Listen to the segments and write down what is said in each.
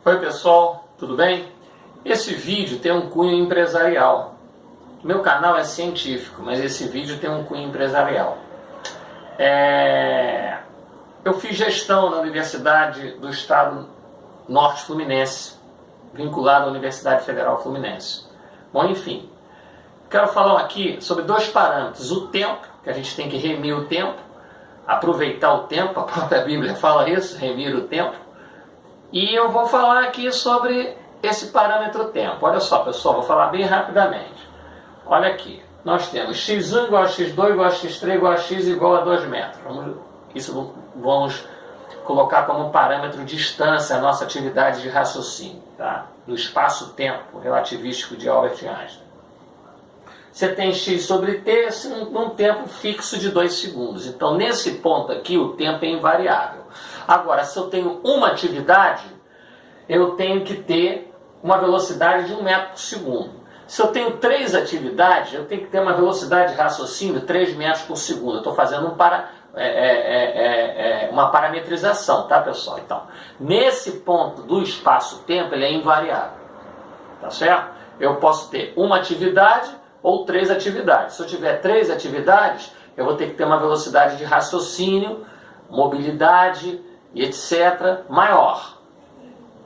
Oi pessoal, tudo bem? Esse vídeo tem um cunho empresarial. Meu canal é científico, mas esse vídeo tem um cunho empresarial. Eu fiz gestão na Universidade do Estado Norte Fluminense, vinculado à Universidade Federal Fluminense. Bom, enfim, quero falar aqui sobre dois parâmetros. O tempo, que a gente tem que remir o tempo, aproveitar o tempo, a própria Bíblia fala isso, remir o tempo. E eu vou falar aqui sobre esse parâmetro tempo. Olha só, pessoal, vou falar bem rapidamente. Olha aqui, nós temos x1 igual a x2 igual a x3 igual a x igual a 2 metros. Isso vamos colocar como parâmetro distância a nossa atividade de raciocínio, tá? Do espaço-tempo relativístico de Albert Einstein. Você tem x sobre t num tempo fixo de 2 segundos. Então, nesse ponto aqui, o tempo é invariável. Agora, se eu tenho uma atividade, eu tenho que ter uma velocidade de 1 metro por segundo. Se eu tenho 3 atividades, eu tenho que ter uma velocidade de raciocínio de 3 metros por segundo. Eu estou fazendo uma parametrização, tá, pessoal? Então, nesse ponto do espaço-tempo, ele é invariável. Tá certo? Eu posso ter uma atividade ou 3 atividades. Se eu tiver 3 atividades, eu vou ter que ter uma velocidade de raciocínio, mobilidade e etc. maior.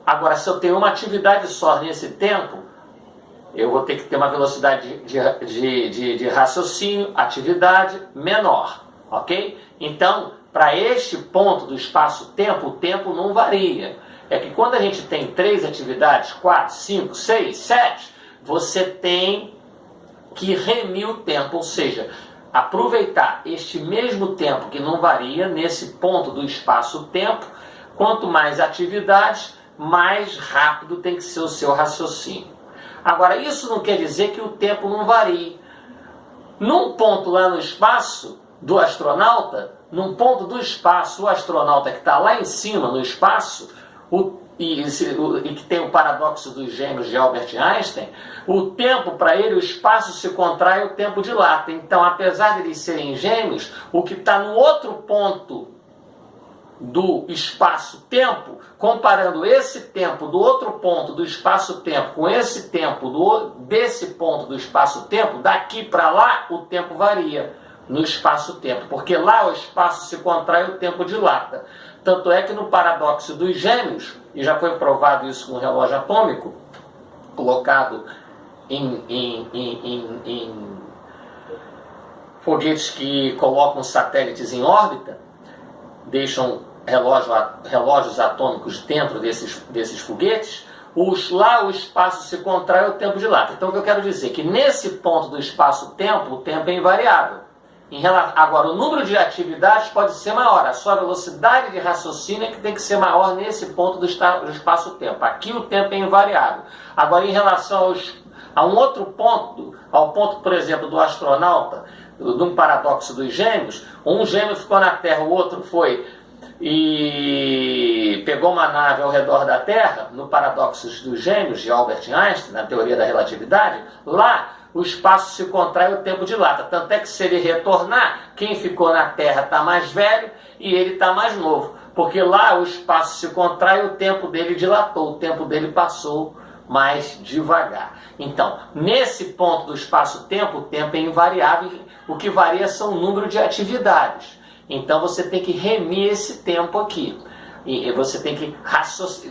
Agora, se eu tenho uma atividade só nesse tempo, eu vou ter que ter uma velocidade de raciocínio, atividade menor, ok? Então, para este ponto do espaço-tempo, o tempo não varia. É que quando a gente tem 3 atividades, 4, 5, 6, 7, você tem que remir o tempo, ou seja, aproveitar este mesmo tempo que não varia nesse ponto do espaço-tempo. Quanto mais atividades, mais rápido tem que ser o seu raciocínio. Agora, isso não quer dizer que o tempo não varie. Num ponto lá no espaço do astronauta, num ponto do espaço, o astronauta que está lá em cima no espaço, e que tem o paradoxo dos gêmeos de Albert Einstein, o tempo para ele, o espaço se contrai, o tempo dilata. Então, apesar de eles serem gêmeos, o que está no outro ponto do espaço-tempo, comparando esse tempo do outro ponto do espaço-tempo com esse tempo desse ponto do espaço-tempo, daqui para lá o tempo varia no espaço-tempo, porque lá o espaço se contrai, o tempo dilata. Tanto é que no paradoxo dos gêmeos, e já foi provado isso com um relógio atômico, colocado em foguetes que colocam satélites em órbita, deixam relógios atômicos dentro desses foguetes, lá o espaço se contrai, o tempo dilata. Então o que eu quero dizer é que nesse ponto do espaço-tempo, o tempo é invariável. Agora, o número de atividades pode ser maior, a sua velocidade de raciocínio é que tem que ser maior nesse ponto do espaço-tempo. Aqui o tempo é invariável. Agora, em relação a um outro ponto, ao ponto, por exemplo, do astronauta, de um paradoxo dos gêmeos, um gêmeo ficou na Terra, o outro foi e pegou uma nave ao redor da Terra, no paradoxo dos gêmeos de Albert Einstein, na teoria da relatividade, lá o espaço se contrai, o tempo dilata. Tanto é que se ele retornar, quem ficou na Terra está mais velho e ele está mais novo. Porque lá o espaço se contrai, o tempo dele dilatou, o tempo dele passou mais devagar. Então, nesse ponto do espaço-tempo, o tempo é invariável. O que varia são o número de atividades. Então você tem que remir esse tempo aqui. E você tem que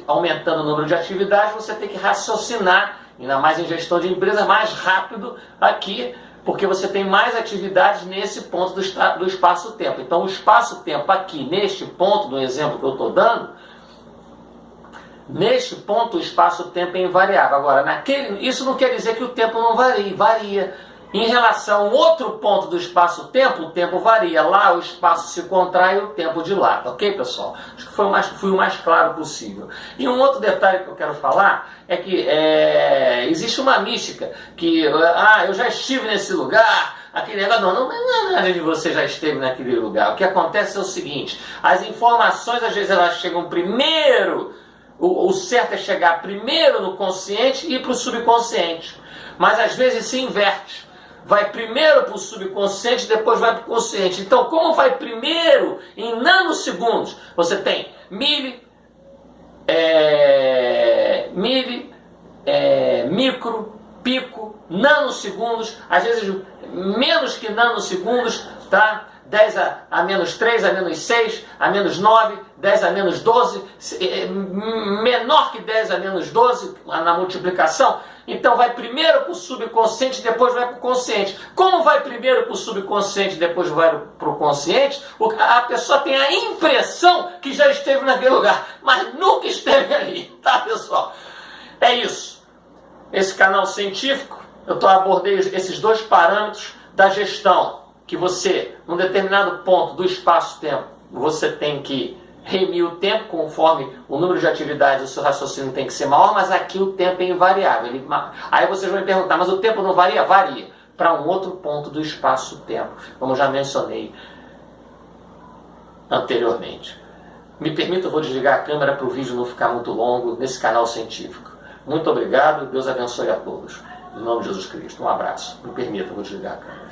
aumentando o número de atividades, você tem que raciocinar, ainda mais em gestão de empresa, mais rápido aqui, porque você tem mais atividades nesse ponto do espaço-tempo. Então o espaço-tempo aqui, neste ponto, do exemplo que eu estou dando, neste ponto o espaço-tempo é invariável. Agora, isso não quer dizer que o tempo não varia. Em relação a um outro ponto do espaço-tempo, o tempo varia. Lá o espaço se contrai e o tempo dilata. Ok, pessoal? Acho que fui o mais claro possível. E um outro detalhe que eu quero falar é que existe uma mística que eu já estive nesse lugar, aquele negócio. Não é nada de você já esteve naquele lugar. O que acontece é o seguinte: as informações às vezes elas chegam primeiro, o certo é chegar primeiro no consciente e para o subconsciente. Mas às vezes se inverte. Vai primeiro para o subconsciente, depois vai para o consciente. Então, como vai primeiro em nanosegundos? Você tem micro, pico, nanosegundos, às vezes menos que nanosegundos, tá? 10 a menos 3, a menos 6, a menos 9, 10 a menos 12, menor que 10 a menos 12 na multiplicação. Então vai primeiro para o subconsciente, depois vai para o consciente. Como vai primeiro para o subconsciente, depois vai para o consciente, a pessoa tem a impressão que já esteve naquele lugar, mas nunca esteve ali, tá, pessoal? É isso. Esse canal científico, eu abordei esses dois parâmetros da gestão, que você, num determinado ponto do espaço-tempo, você tem que remir o tempo conforme o número de atividades, o seu raciocínio tem que ser maior, mas aqui o tempo é invariável. Aí vocês vão me perguntar, mas o tempo não varia? Varia, para um outro ponto do espaço-tempo, como já mencionei anteriormente. Me permita, eu vou desligar a câmera para o vídeo não ficar muito longo nesse canal científico. Muito obrigado, Deus abençoe a todos. Em nome de Jesus Cristo, um abraço. Me permita, eu vou desligar a câmera.